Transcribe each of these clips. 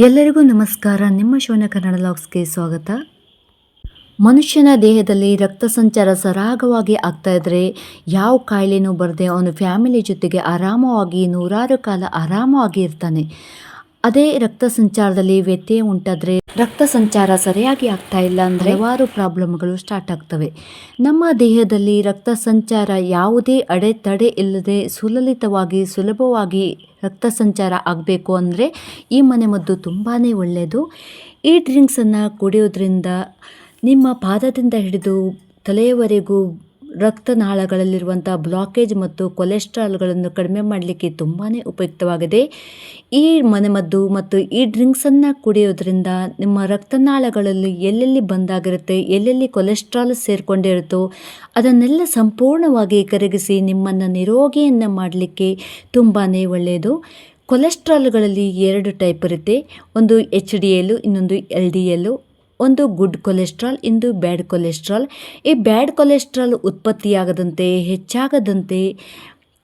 ಎಲ್ಲರಿಗೂ ನಮಸ್ಕಾರ. ನಿಮ್ಮ ಶೋನ ಕನ್ನಡ ಲಾಗ್ಸ್ಗೆ ಸ್ವಾಗತ. ಮನುಷ್ಯನ ದೇಹದಲ್ಲಿ ರಕ್ತ ಸಂಚಾರ ಸರಾಗವಾಗಿ ಆಗ್ತಾ ಇದ್ದರೆ ಯಾವ ಕಾಯಿಲೆನೂ ಬರದೆ ಅವನು ಫ್ಯಾಮಿಲಿ ಜೊತೆಗೆ ಆರಾಮವಾಗಿ ನೂರಾರು ಕಾಲ ಆರಾಮವಾಗಿ ಇರ್ತಾನೆ. ಅದೇ ರಕ್ತ ಸಂಚಾರದಲ್ಲಿ ವ್ಯತ್ಯಯ ಉಂಟಾದರೆ, ರಕ್ತ ಸಂಚಾರ ಸರಿಯಾಗಿ ಆಗ್ತಾ ಇಲ್ಲ ಅಂದರೆ ಹಲವಾರು ಪ್ರಾಬ್ಲಮ್ಗಳು ಸ್ಟಾರ್ಟ್ ಆಗ್ತವೆ. ನಮ್ಮ ದೇಹದಲ್ಲಿ ರಕ್ತ ಸಂಚಾರ ಯಾವುದೇ ಅಡೆತಡೆ ಇಲ್ಲದೆ ಸುಲಭವಾಗಿ ರಕ್ತ ಸಂಚಾರ ಆಗಬೇಕು ಅಂದರೆ ಈ ಮನೆಮದ್ದು ತುಂಬಾ ಒಳ್ಳೆಯದು. ಈ ಡ್ರಿಂಕ್ಸನ್ನು ಕುಡಿಯೋದ್ರಿಂದ ನಿಮ್ಮ ಪಾದದಿಂದ ಹಿಡಿದು ತಲೆಯವರೆಗೂ ರಕ್ತನಾಳಗಳಲ್ಲಿರುವಂಥ ಬ್ಲಾಕೇಜ್ ಮತ್ತು ಕೊಲೆಸ್ಟ್ರಾಲ್ಗಳನ್ನು ಕಡಿಮೆ ಮಾಡಲಿಕ್ಕೆ ತುಂಬಾ ಉಪಯುಕ್ತವಾಗಿದೆ. ಈ ಮನೆಮದ್ದು ಮತ್ತು ಈ ಡ್ರಿಂಕ್ಸನ್ನು ಕುಡಿಯೋದ್ರಿಂದ ನಿಮ್ಮ ರಕ್ತನಾಳಗಳಲ್ಲಿ ಎಲ್ಲೆಲ್ಲಿ ಬಂದಾಗಿರುತ್ತೆ, ಎಲ್ಲೆಲ್ಲಿ ಕೊಲೆಸ್ಟ್ರಾಲ್ ಸೇರಿಕೊಂಡಿರುತ್ತೋ ಅದನ್ನೆಲ್ಲ ಸಂಪೂರ್ಣವಾಗಿ ಕರಗಿಸಿ ನಿಮ್ಮನ್ನು ನಿರೋಗಿಯನ್ನು ಮಾಡಲಿಕ್ಕೆ ತುಂಬಾ ಒಳ್ಳೆಯದು. ಕೊಲೆಸ್ಟ್ರಾಲ್ಗಳಲ್ಲಿ 2 ಟೈಪ್ ಇರುತ್ತೆ. ಒಂದು HDL, ಇನ್ನೊಂದು LDL. ಒಂದು ಗುಡ್ ಕೊಲೆಸ್ಟ್ರಾಲ್, ಇಂದು ಬ್ಯಾಡ್ ಕೊಲೆಸ್ಟ್ರಾಲ್. ಈ ಬ್ಯಾಡ್ ಕೊಲೆಸ್ಟ್ರಾಲ್ ಉತ್ಪತ್ತಿಯಾಗದಂತೆ ಹೆಚ್ಚಾಗದಂತೆ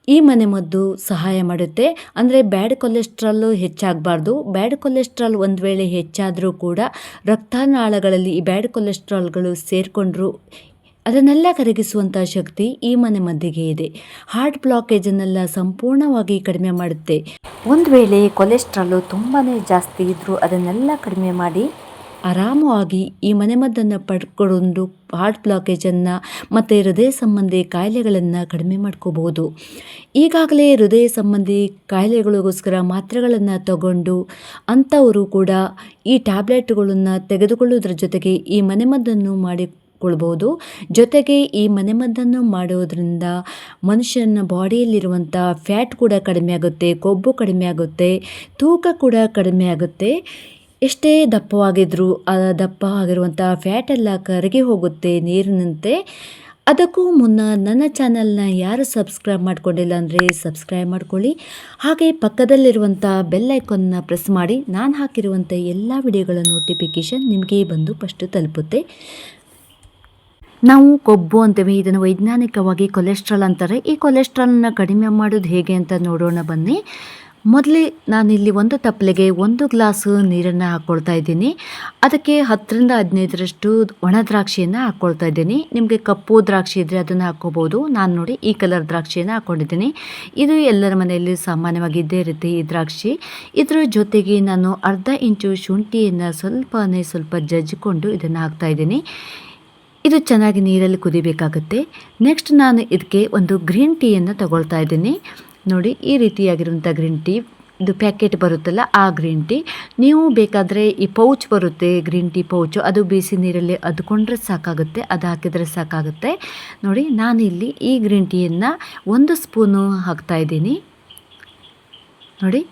ಈ ಮನೆಮದ್ದು ಸಹಾಯ ಮಾಡುತ್ತೆ. ಅಂದರೆ ಬ್ಯಾಡ್ ಕೊಲೆಸ್ಟ್ರಾಲು ಹೆಚ್ಚಾಗಬಾರ್ದು. ಬ್ಯಾಡ್ ಕೊಲೆಸ್ಟ್ರಾಲ್ ಒಂದು ವೇಳೆ ಹೆಚ್ಚಾದರೂ ಕೂಡ ರಕ್ತನಾಳಗಳಲ್ಲಿ ಈ ಬ್ಯಾಡ್ ಕೊಲೆಸ್ಟ್ರಾಲ್ಗಳು ಸೇರಿಕೊಂಡ್ರು ಅದನ್ನೆಲ್ಲ ಕರಗಿಸುವಂಥ ಶಕ್ತಿ ಈ ಮನೆಮದ್ದಿಗೆ ಇದೆ. ಹಾರ್ಟ್ ಬ್ಲಾಕೇಜನ್ನೆಲ್ಲ ಸಂಪೂರ್ಣವಾಗಿ ಕಡಿಮೆ ಮಾಡುತ್ತೆ. ಒಂದು ವೇಳೆ ಕೊಲೆಸ್ಟ್ರಾಲು ತುಂಬಾ ಜಾಸ್ತಿ ಇದ್ದರೂ ಅದನ್ನೆಲ್ಲ ಕಡಿಮೆ ಮಾಡಿ ಆರಾಮವಾಗಿ ಈ ಮನೆಮದ್ದನ್ನು ಪಡ್ಕೊಂಡು ಹಾರ್ಟ್ ಬ್ಲಾಕೇಜನ್ನು ಮತ್ತು ಹೃದಯ ಸಂಬಂಧಿ ಕಾಯಿಲೆಗಳನ್ನು ಕಡಿಮೆ ಮಾಡ್ಕೋಬಹುದು. ಈಗಾಗಲೇ ಹೃದಯ ಸಂಬಂಧಿ ಕಾಯಿಲೆಗಳಿಗೋಸ್ಕರ ಮಾತ್ರೆಗಳನ್ನು ತಗೊಂಡು ಅಂಥವರು ಕೂಡ ಈ ಟ್ಯಾಬ್ಲೆಟ್ಗಳನ್ನು ತೆಗೆದುಕೊಳ್ಳೋದ್ರ ಜೊತೆಗೆ ಈ ಮನೆಮದ್ದನ್ನು ಮಾಡಿಕೊಳ್ಬೋದು. ಜೊತೆಗೆ ಈ ಮನೆಮದ್ದನ್ನು ಮಾಡೋದ್ರಿಂದ ಮನುಷ್ಯನ ಬಾಡಿಯಲ್ಲಿರುವಂಥ ಫ್ಯಾಟ್ ಕೂಡ ಕಡಿಮೆ ಆಗುತ್ತೆ, ಕೊಬ್ಬು ಕಡಿಮೆ ಆಗುತ್ತೆ, ತೂಕ ಕೂಡ ಕಡಿಮೆ ಆಗುತ್ತೆ. ಎಷ್ಟೇ ದಪ್ಪವಾಗಿದ್ದರೂ ಆ ದಪ್ಪ ಆಗಿರುವಂಥ ಫ್ಯಾಟೆಲ್ಲ ಕರಗಿ ಹೋಗುತ್ತೆ ನೀರಿನಂತೆ. ಅದಕ್ಕೂ ಮುನ್ನ ನನ್ನ ಚಾನಲ್ನ ಯಾರು ಸಬ್ಸ್ಕ್ರೈಬ್ ಮಾಡ್ಕೊಂಡಿಲ್ಲ ಅಂದರೆ ಸಬ್ಸ್ಕ್ರೈಬ್ ಮಾಡ್ಕೊಳ್ಳಿ. ಹಾಗೆ ಪಕ್ಕದಲ್ಲಿರುವಂಥ ಬೆಲ್ ಐಕಾನ್ನ ಪ್ರೆಸ್ ಮಾಡಿ ನಾನು ಹಾಕಿರುವಂಥ ಎಲ್ಲ ವಿಡಿಯೋಗಳ ನೋಟಿಫಿಕೇಷನ್ ನಿಮಗೆ ಬಂದು ಫಸ್ಟು ತಲುಪುತ್ತೆ. ನಾವು ಕೊಬ್ಬು ಅಂತೀವಿ, ಇದನ್ನು ವೈಜ್ಞಾನಿಕವಾಗಿ ಕೊಲೆಸ್ಟ್ರಾಲ್ ಅಂತಾರೆ. ಈ ಕೊಲೆಸ್ಟ್ರಾಲ್ನ ಕಡಿಮೆ ಮಾಡೋದು ಹೇಗೆ ಅಂತ ನೋಡೋಣ ಬನ್ನಿ. ಮೊದಲೇ ನಾನಿಲ್ಲಿ ಒಂದು ತಪ್ಪಲೆಗೆ 1 ಗ್ಲಾಸ್ ನೀರನ್ನು ಹಾಕ್ಕೊಳ್ತಾ ಇದ್ದೀನಿ. ಅದಕ್ಕೆ 10ರಿಂದ 15ರಷ್ಟು ಒಣ ದ್ರಾಕ್ಷಿಯನ್ನು ಹಾಕ್ಕೊಳ್ತಾ ಇದ್ದೀನಿ. ನಿಮಗೆ ಕಪ್ಪು ದ್ರಾಕ್ಷಿ ಇದ್ದರೆ ಅದನ್ನು ಹಾಕ್ಕೋಬೋದು. ನಾನು ನೋಡಿ ಈ ಕಲರ್ ದ್ರಾಕ್ಷಿಯನ್ನು ಹಾಕ್ಕೊಂಡಿದ್ದೀನಿ. ಇದು ಎಲ್ಲರ ಮನೆಯಲ್ಲಿ ಸಾಮಾನ್ಯವಾಗಿ ಇದ್ದೇ ಇರುತ್ತೆ ಈ ದ್ರಾಕ್ಷಿ. ಇದರ ಜೊತೆಗೆ ನಾನು ಅರ್ಧ ಇಂಚು ಶುಂಠಿಯನ್ನು ಸ್ವಲ್ಪ ಜಜ್ಜಿಕೊಂಡು ಇದನ್ನು ಹಾಕ್ತಾಯಿದ್ದೀನಿ. ಇದು ಚೆನ್ನಾಗಿ ನೀರಲ್ಲಿ ಕುದಿಬೇಕಾಗುತ್ತೆ. ನೆಕ್ಸ್ಟ್ ನಾನು ಇದಕ್ಕೆ ಒಂದು ಗ್ರೀನ್ ಟೀಯನ್ನು ತಗೊಳ್ತಾ ಇದ್ದೀನಿ. ನೋಡಿ ಈ ರೀತಿಯಾಗಿರುವಂಥ ಗ್ರೀನ್ ಟೀ, ಇದು ಪ್ಯಾಕೆಟ್ ಬರುತ್ತಲ್ಲ ಆ ಗ್ರೀನ್ ಟೀ. ನೀವು ಬೇಕಾದರೆ ಈ ಪೌಚ್ ಬರುತ್ತೆ ಗ್ರೀನ್ ಟೀ ಪೌಚು, ಅದು ಬಿಸಿ ನೀರಲ್ಲಿ ಅದ್ಕೊಂಡ್ರೆ ಸಾಕಾಗುತ್ತೆ, ಅದು ಹಾಕಿದರೆ ಸಾಕಾಗುತ್ತೆ. ನೋಡಿ ನಾನಿಲ್ಲಿ ಈ ಗ್ರೀನ್ ಟೀಯನ್ನು 1 ಸ್ಪೂನು ಹಾಕ್ತಾಯಿದ್ದೀನಿ. ನೋಡಿ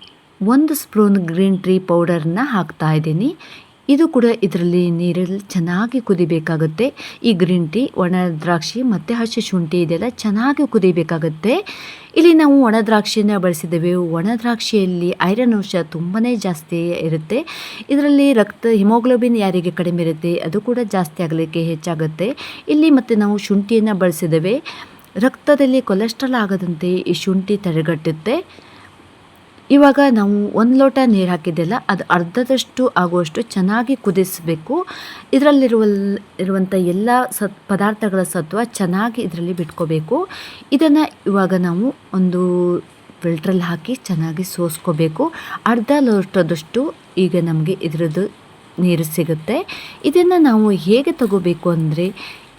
1 ಸ್ಪೂನ್ ಗ್ರೀನ್ ಟೀ ಪೌಡರನ್ನ ಹಾಕ್ತಾಯಿದ್ದೀನಿ. ಇದು ಕೂಡ ಇದರಲ್ಲಿ ನೀರಲ್ಲಿ ಚೆನ್ನಾಗಿ ಕುದಿಬೇಕಾಗುತ್ತೆ. ಈ ಗ್ರೀನ್ ಟೀ, ಒಣ ದ್ರಾಕ್ಷಿ ಮತ್ತು ಹಸಿ ಶುಂಠಿ ಇದೆಲ್ಲ ಚೆನ್ನಾಗಿ ಕುದಿಬೇಕಾಗುತ್ತೆ. ಇಲ್ಲಿ ನಾವು ಒಣ ದ್ರಾಕ್ಷಿಯನ್ನು ಬಳಸಿದ್ದೇವೆ. ಒಣ ದ್ರಾಕ್ಷಿಯಲ್ಲಿ ಐರನ್ ಅಂಶ ತುಂಬಾ ಜಾಸ್ತಿ ಇರುತ್ತೆ. ಇದರಲ್ಲಿ ಹಿಮೋಗ್ಲೋಬಿನ್ ಯಾರಿಗೆ ಕಡಿಮೆ ಇರುತ್ತೆ ಅದು ಕೂಡ ಜಾಸ್ತಿ ಆಗಲಿಕ್ಕೆ ಹೆಚ್ಚಾಗುತ್ತೆ. ಇಲ್ಲಿ ಮತ್ತು ನಾವು ಶುಂಠಿಯನ್ನು ಬಳಸಿದ್ದೇವೆ. ರಕ್ತದಲ್ಲಿ ಕೊಲೆಸ್ಟ್ರಾಲ್ ಆಗದಂತೆ ಈ ಶುಂಠಿ ತಡೆಗಟ್ಟುತ್ತೆ. ಇವಾಗ ನಾವು 1 ಲೋಟ ನೀರು ಹಾಕಿದ್ದೆಲ್ಲ ಅದು ಅರ್ಧದಷ್ಟು ಆಗುವಷ್ಟು ಚೆನ್ನಾಗಿ ಕುದಿಸಬೇಕು. ಇರುವಂಥ ಎಲ್ಲ ಪದಾರ್ಥಗಳ ಸತ್ವ ಚೆನ್ನಾಗಿ ಇದರಲ್ಲಿ ಬಿಟ್ಕೋಬೇಕು. ಇದನ್ನು ಇವಾಗ ನಾವು ಒಂದು ಫಿಲ್ಟ್ರಲ್ಲಿ ಹಾಕಿ ಚೆನ್ನಾಗಿ ಸೋಸ್ಕೋಬೇಕು. ಅರ್ಧ ಲೋಟದಷ್ಟು ಈಗ ನಮಗೆ ಇದರದ್ದು ನೀರು ಸಿಗುತ್ತೆ. ಇದನ್ನು ನಾವು ಹೇಗೆ ತಗೋಬೇಕು ಅಂದರೆ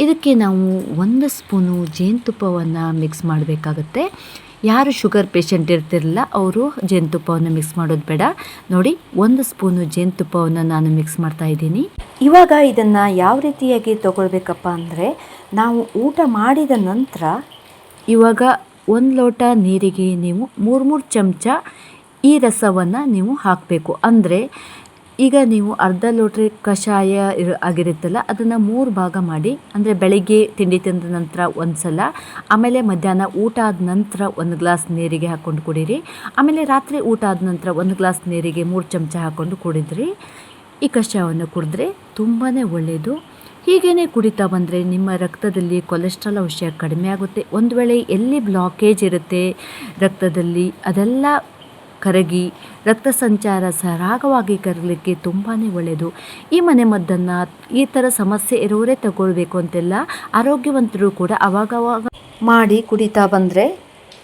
ಇದಕ್ಕೆ ನಾವು 1 ಸ್ಪೂನು ಜೇನುತುಪ್ಪವನ್ನು ಮಿಕ್ಸ್ ಮಾಡಬೇಕಾಗುತ್ತೆ. ಯಾರು ಶುಗರ್ ಪೇಷಂಟ್ ಇರ್ತಿರಲ್ಲ ಅವರು ಜೇನುತುಪ್ಪವನ್ನು ಮಿಕ್ಸ್ ಮಾಡೋದು ಬೇಡ. ನೋಡಿ 1 ಸ್ಪೂನು ಜೇನುತುಪ್ಪವನ್ನು ನಾನು ಮಿಕ್ಸ್ ಮಾಡ್ತಾ ಇದ್ದೀನಿ. ಇವಾಗ ಇದನ್ನು ಯಾವ ರೀತಿಯಾಗಿ ತಗೊಳ್ಬೇಕಪ್ಪ ಅಂದರೆ, ನಾವು ಊಟ ಮಾಡಿದ ನಂತರ ಇವಾಗ 1 ಲೋಟ ನೀರಿಗೆ ನೀವು 3 ಚಮಚ ಈ ರಸವನ್ನು ನೀವು ಹಾಕಬೇಕು. ಅಂದರೆ ಈಗ ನೀವು ಅರ್ಧ ಲೋಟ ಕಷಾಯ ಆಗಿರುತ್ತಲ್ಲ ಅದನ್ನು 3 ಭಾಗ ಮಾಡಿ, ಅಂದರೆ ಬೆಳಿಗ್ಗೆ ತಿಂಡಿ ತಿಂದ ನಂತರ ಒಂದು ಸಲ, ಆಮೇಲೆ ಮಧ್ಯಾಹ್ನ ಊಟ ಆದ ನಂತರ 1 ಗ್ಲಾಸ್ ನೀರಿಗೆ ಹಾಕ್ಕೊಂಡು ಕುಡೀರಿ, ಆಮೇಲೆ ರಾತ್ರಿ ಊಟ ಆದ ನಂತರ 1 ಗ್ಲಾಸ್ ನೀರಿಗೆ 3 ಚಮಚ ಹಾಕ್ಕೊಂಡು ಕುಡಿದ್ರಿ ಈ ಕಷಾಯವನ್ನು ಕುಡಿದ್ರೆ ತುಂಬಾ ಒಳ್ಳೆಯದು. ಹೀಗೇ ಕುಡಿತಾ ಬಂದರೆ ನಿಮ್ಮ ರಕ್ತದಲ್ಲಿ ಕೊಲೆಸ್ಟ್ರಾಲ್ ಅಂಶ ಕಡಿಮೆ ಆಗುತ್ತೆ. ಒಂದು ವೇಳೆ ಎಲ್ಲಿ ಬ್ಲಾಕೇಜ್ ಇರುತ್ತೆ ರಕ್ತದಲ್ಲಿ ಅದೆಲ್ಲ ಕರಗಿ ರಕ್ತ ಸಂಚಾರ ಸರಾಗವಾಗಿ ಕರಗಲಿಕ್ಕೆ ತುಂಬಾ ಒಳ್ಳೆಯದು. ಈ ಮನೆಮದ್ದನ್ನು ಈ ಥರ ಸಮಸ್ಯೆ ಇರೋರೇ ತಗೊಳ್ಬೇಕು ಅಂತೆಲ್ಲ, ಆರೋಗ್ಯವಂತರು ಕೂಡ ಅವಾಗವಾಗ ಮಾಡಿ ಕುಡಿತಾ ಬಂದರೆ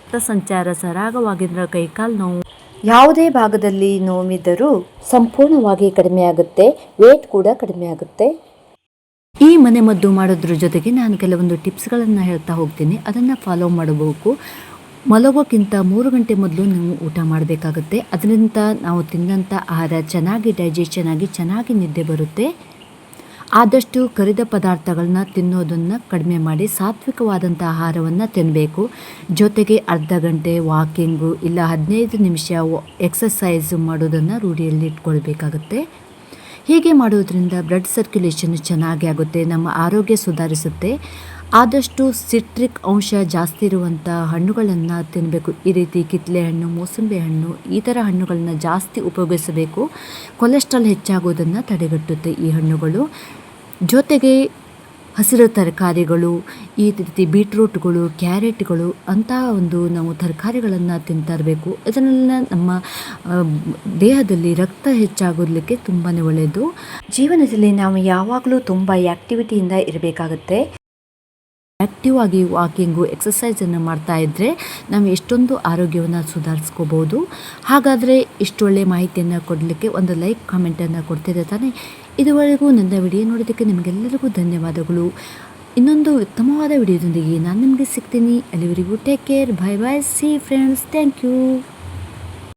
ರಕ್ತ ಸಂಚಾರ ಸರಾಗವಾಗಿದ್ರೆ ಕೈಕಾಲು ನೋವು, ಯಾವುದೇ ಭಾಗದಲ್ಲಿ ನೋವಿದ್ದರೂ ಸಂಪೂರ್ಣವಾಗಿ ಕಡಿಮೆ ಆಗುತ್ತೆ, ವೇಟ್ ಕೂಡ ಕಡಿಮೆ ಆಗುತ್ತೆ. ಈ ಮನೆಮದ್ದು ಮಾಡೋದ್ರ ಜೊತೆಗೆ ನಾನು ಕೆಲವೊಂದು ಟಿಪ್ಸ್ಗಳನ್ನು ಹೇಳ್ತಾ ಹೋಗ್ತೀನಿ, ಅದನ್ನು ಫಾಲೋ ಮಾಡಬೇಕು. ಮಲಗೋಕ್ಕಿಂತ 3 ಗಂಟೆ ಮೊದಲು ನೀವು ಊಟ ಮಾಡಬೇಕಾಗುತ್ತೆ. ಅದರಿಂದ ನಾವು ತಿಂದಂಥ ಆಹಾರ ಚೆನ್ನಾಗಿ ಡೈಜೆಷನ್ ಆಗಿ ಚೆನ್ನಾಗಿ ನಿದ್ದೆ ಬರುತ್ತೆ. ಆದಷ್ಟು ಕರಿದ ಪದಾರ್ಥಗಳನ್ನ ತಿನ್ನೋದನ್ನು ಕಡಿಮೆ ಮಾಡಿ ಸಾತ್ವಿಕವಾದಂಥ ಆಹಾರವನ್ನು ತಿನ್ನಬೇಕು. ಜೊತೆಗೆ ಅರ್ಧ ಗಂಟೆ ವಾಕಿಂಗು ಇಲ್ಲ 15 ನಿಮಿಷ ಎಕ್ಸಸೈಸು ಮಾಡೋದನ್ನು ರೂಢಿಯಲ್ಲಿ ಇಟ್ಕೊಳ್ಬೇಕಾಗುತ್ತೆ. ಹೀಗೆ ಮಾಡೋದ್ರಿಂದ ಬ್ಲಡ್ ಸರ್ಕ್ಯುಲೇಷನ್ ಚೆನ್ನಾಗಿ ಆಗುತ್ತೆ, ನಮ್ಮ ಆರೋಗ್ಯ ಸುಧಾರಿಸುತ್ತೆ. ಆದಷ್ಟು ಸಿಟ್ರಿಕ್ ಅಂಶ ಜಾಸ್ತಿ ಇರುವಂಥ ಹಣ್ಣುಗಳನ್ನು ತಿನ್ನಬೇಕು. ಈ ರೀತಿ ಕಿತ್ತಳೆ ಹಣ್ಣು, ಮೂಸಂಬಿ ಹಣ್ಣು, ಈ ಥರ ಹಣ್ಣುಗಳನ್ನ ಜಾಸ್ತಿ ಉಪಯೋಗಿಸಬೇಕು. ಕೊಲೆಸ್ಟ್ರಾಲ್ ಹೆಚ್ಚಾಗೋದನ್ನು ತಡೆಗಟ್ಟುತ್ತೆ ಈ ಹಣ್ಣುಗಳು. ಜೊತೆಗೆ ಹಸಿರು ತರಕಾರಿಗಳು, ಈ ರೀತಿ ಬೀಟ್ರೂಟ್ಗಳು, ಕ್ಯಾರೆಟ್ಗಳು ಅಂಥ ನಾವು ತರಕಾರಿಗಳನ್ನು ತಿಂತಾ ಇರಬೇಕು. ಇದನ್ನೆಲ್ಲ ನಮ್ಮ ದೇಹದಲ್ಲಿ ರಕ್ತ ಹೆಚ್ಚಾಗೋದಕ್ಕೆ ತುಂಬಾ ಒಳ್ಳೆಯದು. ಜೀವನದಲ್ಲಿ ನಾವು ಯಾವಾಗಲೂ ತುಂಬ ಆ್ಯಕ್ಟಿವಿಟಿಯಿಂದ ಇರಬೇಕಾಗುತ್ತೆ. ಆ್ಯಕ್ಟಿವ್ ಆಗಿ ವಾಕಿಂಗು ಎಕ್ಸಸೈಸನ್ನು ಮಾಡ್ತಾ ಇದ್ದರೆ ನಾವು ಎಷ್ಟೊಂದು ಆರೋಗ್ಯವನ್ನು ಸುಧಾರಿಸ್ಕೋಬೋದು. ಹಾಗಾದರೆ ಇಷ್ಟೊಳ್ಳೆ ಮಾಹಿತಿಯನ್ನು ಕೊಡಲಿಕ್ಕೆ ಒಂದು ಲೈಕ್ ಕಾಮೆಂಟನ್ನು ಕೊಡ್ತಿದ್ದೆ ತಾನೇ. ಇದುವರೆಗೂ ನನ್ನ ವಿಡಿಯೋ ನೋಡೋದಕ್ಕೆ ನಿಮಗೆಲ್ಲರಿಗೂ ಧನ್ಯವಾದಗಳು. ಇನ್ನೊಂದು ಉತ್ತಮವಾದ ವಿಡಿಯೋದೊಂದಿಗೆ ನಾನು ನಿಮಗೆ ಸಿಗ್ತೀನಿ. ಅಲ್ಲಿವರೆಗೂ take care, bye bye, see friends, thank you.